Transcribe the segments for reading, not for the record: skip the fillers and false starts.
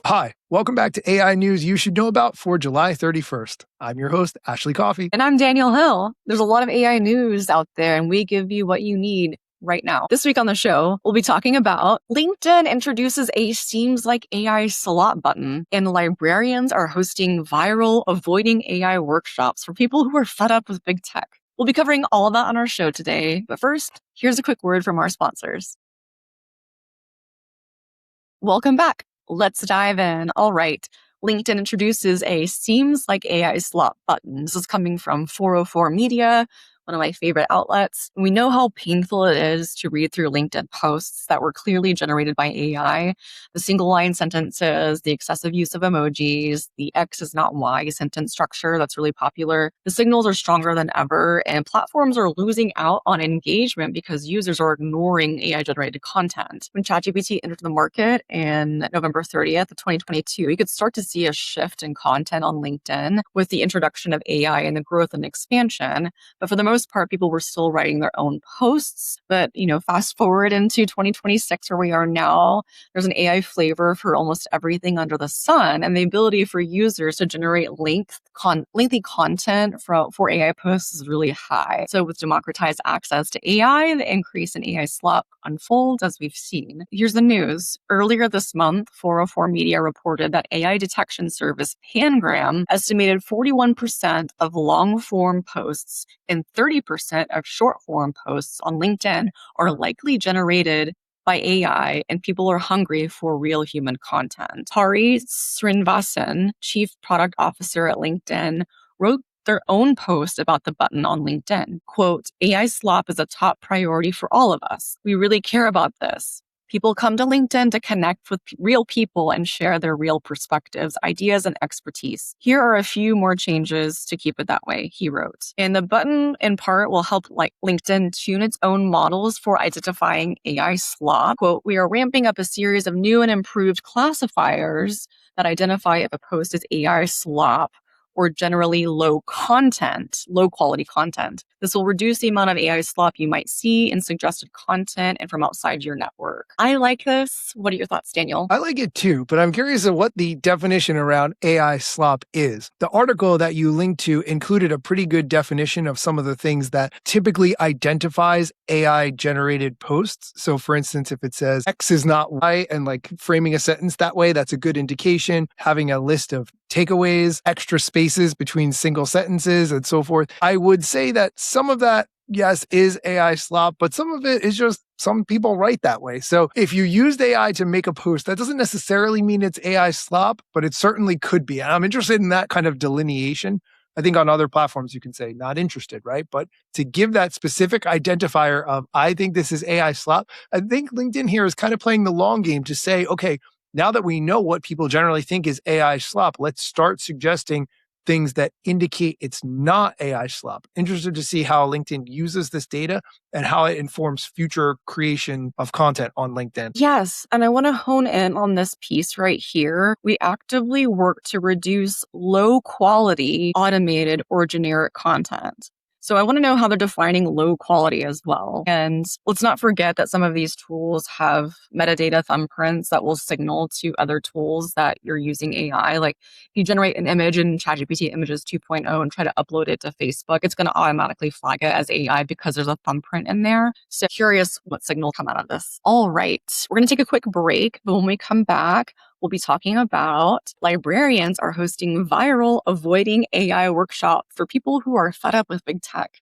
Hi, welcome back to AI News You Should Know About for July 31st. I'm your host, Ashley Coffey. And I'm Daniel Hill. There's a lot of AI news out there, and we give you what you need right now. This week on the show, we'll be talking about LinkedIn introduces a Seems Like AI Slop button, and librarians are hosting viral avoiding AI workshops for people who are fed up with big tech. We'll be covering all of that on our show today, but first, here's a quick word from our sponsors. Welcome back. Let's dive in. All right. LinkedIn introduces a Seems Like AI Slop button. This is coming from 404 Media, one of my favorite outlets. We know how painful it is to read through LinkedIn posts that were clearly generated by AI. The single line sentences, the excessive use of emojis, the X is not Y sentence structure that's really popular. The signals are stronger than ever, and platforms are losing out on engagement because users are ignoring AI generated content. When ChatGPT entered the market in November 30th of 2022, you could start to see a shift in content on LinkedIn with the introduction of AI and the growth and expansion. But for the most part, people were still writing their own posts. But, fast forward into 2026, where we are now, there's an AI flavor for almost everything under the sun. And the ability for users to generate lengthy content for AI posts is really high. So with democratized access to AI, the increase in AI slop unfolds as we've seen. Here's the news. Earlier this month, 404 Media reported that AI detection service Pangram estimated 41% of long-form posts and 30% of short-form posts on LinkedIn are likely generated by AI, and people are hungry for real human content. Hari Srinivasan, Chief Product Officer at LinkedIn, wrote their own post about the button on LinkedIn. Quote, AI slop is a top priority for all of us. We really care about this. People come to LinkedIn to connect with real people and share their real perspectives, ideas, and expertise. Here are a few more changes to keep it that way, he wrote. And the button, in part, will help LinkedIn tune its own models for identifying AI slop. Quote, we are ramping up a series of new and improved classifiers that identify if a post is AI slop or generally low quality content. This will reduce the amount of AI slop you might see in suggested content and from outside your network. I like this. What are your thoughts, Daniel? I like it too, but I'm curious of what the definition around AI slop is. The article that you linked to included a pretty good definition of some of the things that typically identifies AI generated posts. So for instance, if it says X is not Y and framing a sentence that way, that's a good indication. Having a list of takeaways, extra spaces between single sentences, and so forth. I would say that some of that, yes, is AI slop, but some of it is just some people write that way. So if you used AI to make a post, that doesn't necessarily mean it's AI slop, but it certainly could be. And I'm interested in that kind of delineation. I think on other platforms, you can say not interested, right? But to give that specific identifier of, I think this is AI slop, I think LinkedIn here is kind of playing the long game to say, okay, now that we know what people generally think is AI slop, let's start suggesting things that indicate it's not AI slop. Interested to see how LinkedIn uses this data and how it informs future creation of content on LinkedIn. Yes, and I want to hone in on this piece right here. We actively work to reduce low quality, automated, or generic content. So I want to know how they're defining low quality as well. And let's not forget that some of these tools have metadata thumbprints that will signal to other tools that you're using AI. Like if you generate an image in ChatGPT Images 2.0 and try to upload it to Facebook, it's going to automatically flag it as AI because there's a thumbprint in there. So curious what signals come out of this. All right, we're going to take a quick break, but when we come back, we'll be talking about librarians are hosting viral avoiding AI workshop for people who are fed up with big tech.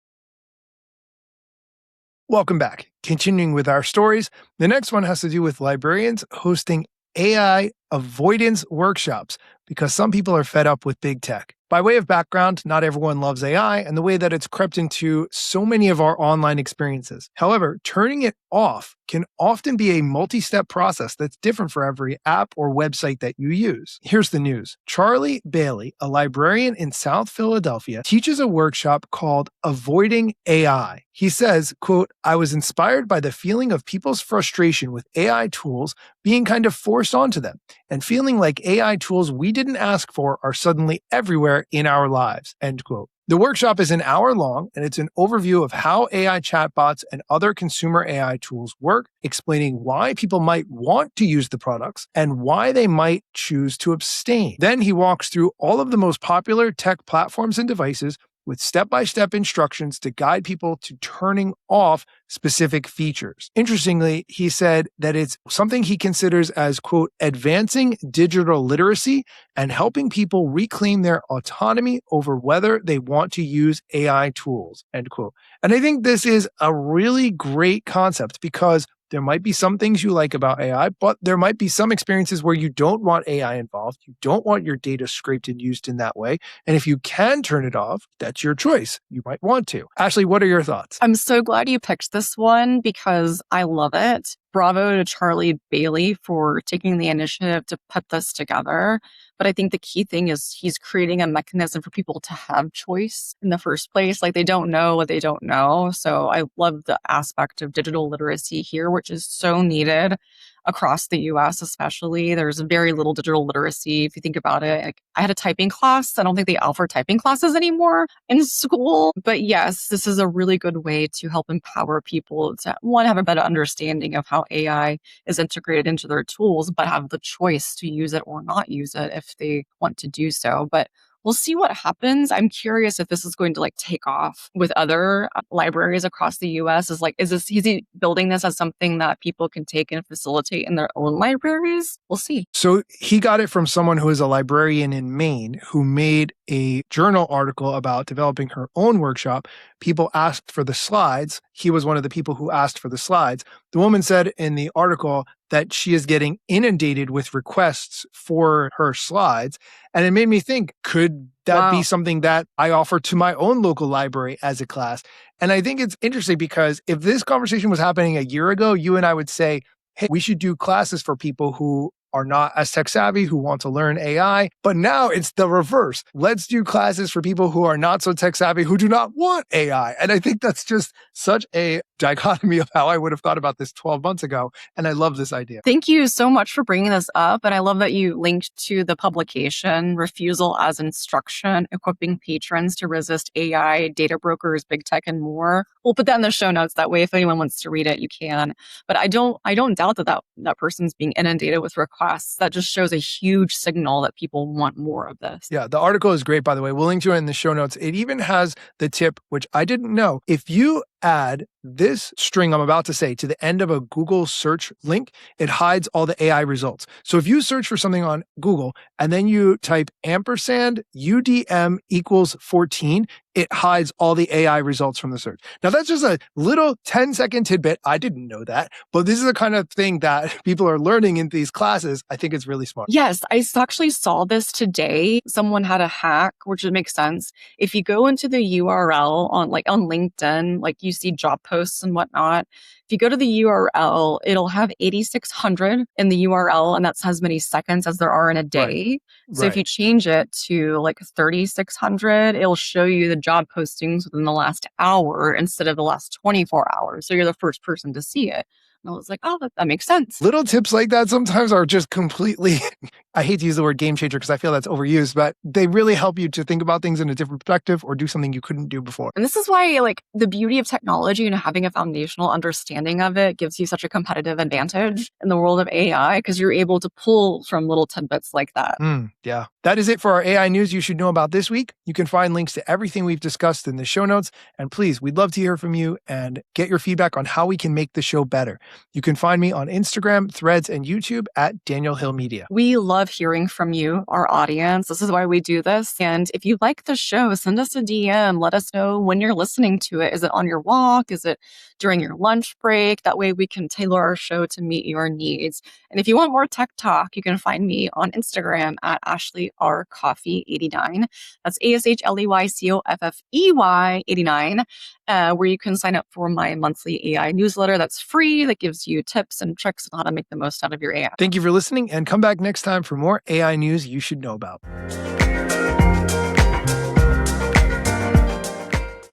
Welcome back. Continuing with our stories, the next one has to do with librarians hosting AI avoidance workshops because some people are fed up with big tech. By way of background, not everyone loves AI and the way that it's crept into so many of our online experiences. However, turning it off can often be a multi-step process that's different for every app or website that you use. Here's the news. Charlie Bailey, a librarian in South Philadelphia, teaches a workshop called Avoiding AI. He says, quote, I was inspired by the feeling of people's frustration with AI tools being kind of forced onto them and feeling like AI tools we didn't ask for are suddenly everywhere in our lives, end quote. The workshop is an hour long, and it's an overview of how AI chatbots and other consumer AI tools work, explaining why people might want to use the products and why they might choose to abstain. Then he walks through all of the most popular tech platforms and devices with step-by-step instructions to guide people to turning off specific features. Interestingly, he said that it's something he considers as, quote, advancing digital literacy and helping people reclaim their autonomy over whether they want to use AI tools, end quote. And I think this is a really great concept because there might be some things you like about AI, but there might be some experiences where you don't want AI involved. You don't want your data scraped and used in that way. And if you can turn it off, that's your choice. You might want to. Ashley, what are your thoughts? I'm so glad you picked this one because I love it. Bravo to Charlie Bailey for taking the initiative to put this together. But I think the key thing is he's creating a mechanism for people to have choice in the first place. Like they don't know what they don't know. So I love the aspect of digital literacy here, which is so needed across the US, especially. There's very little digital literacy. If you think about it, like, I had a typing class. I don't think they offer typing classes anymore in school. But yes, this is a really good way to help empower people to, one, have a better understanding of how AI is integrated into their tools, but have the choice to use it or not use it if they want to do so. But we'll see what happens. I'm curious if this is going to take off with other libraries across the US. Is he building this as something that people can take and facilitate in their own libraries? We'll see. So he got it from someone who is a librarian in Maine who made a journal article about developing her own workshop. People asked for the slides. He was one of the people who asked for the slides. The woman said in the article that she is getting inundated with requests for her slides. And it made me think, could that be something that I offer to my own local library as a class? And I think it's interesting because if this conversation was happening a year ago, you and I would say, hey, we should do classes for people who are not as tech savvy, who want to learn AI. But now it's the reverse. Let's do classes for people who are not so tech savvy, who do not want AI. And I think that's just such a dichotomy of how I would have thought about this 12 months ago. And I love this idea. Thank you so much for bringing this up. And I love that you linked to the publication, Refusal as Instruction, Equipping Patrons to Resist AI, Data Brokers, Big Tech, and More. We'll put that in the show notes. That way, if anyone wants to read it, you can. But I don't doubt that person's being inundated with requests. That just shows a huge signal that people want more of this. Yeah, the article is great, by the way. We'll link to it in the show notes. It even has the tip, which I didn't know. If you add this string I'm about to say to the end of a Google search link, it hides all the AI results. So if you search for something on Google and then you type ampersand UDM equals 14, it hides all the AI results from the search. Now that's just a little 10-second tidbit. I didn't know that, but this is the kind of thing that people are learning in these classes. I think it's really smart. Yes, I actually saw this today. Someone had a hack, which would make sense. If you go into the URL on LinkedIn, you see job posts and whatnot. If you go to the URL, it'll have 8,600 in the URL, and that's as many seconds as there are in a day. Right. So if you change it to 3,600, it'll show you the job postings within the last hour instead of the last 24 hours. So you're the first person to see it. And I was like, oh, that makes sense. Little tips like that sometimes are just completely, I hate to use the word game changer because I feel that's overused, but they really help you to think about things in a different perspective or do something you couldn't do before. And this is why the beauty of technology and having a foundational understanding of it gives you such a competitive advantage in the world of AI because you're able to pull from little tidbits like that. Yeah. That is it for our AI news you should know about this week. You can find links to everything we've discussed in the show notes. And please, we'd love to hear from you and get your feedback on how we can make the show better. You can find me on Instagram, Threads, and YouTube at Daniel Hill Media. We love hearing from you, our audience. This is why we do this. And if you like the show, send us a DM. Let us know when you're listening to it. Is it on your walk? Is it during your lunch break? That way we can tailor our show to meet your needs. And if you want more tech talk, you can find me on Instagram at Ashley R. Coffee 89. That's ASHLEYCOFFEY 89, where you can sign up for my monthly AI newsletter that's free, that gives you tips and tricks on how to make the most out of your AI. Thank you for listening, and come back next time for more AI news you should know about.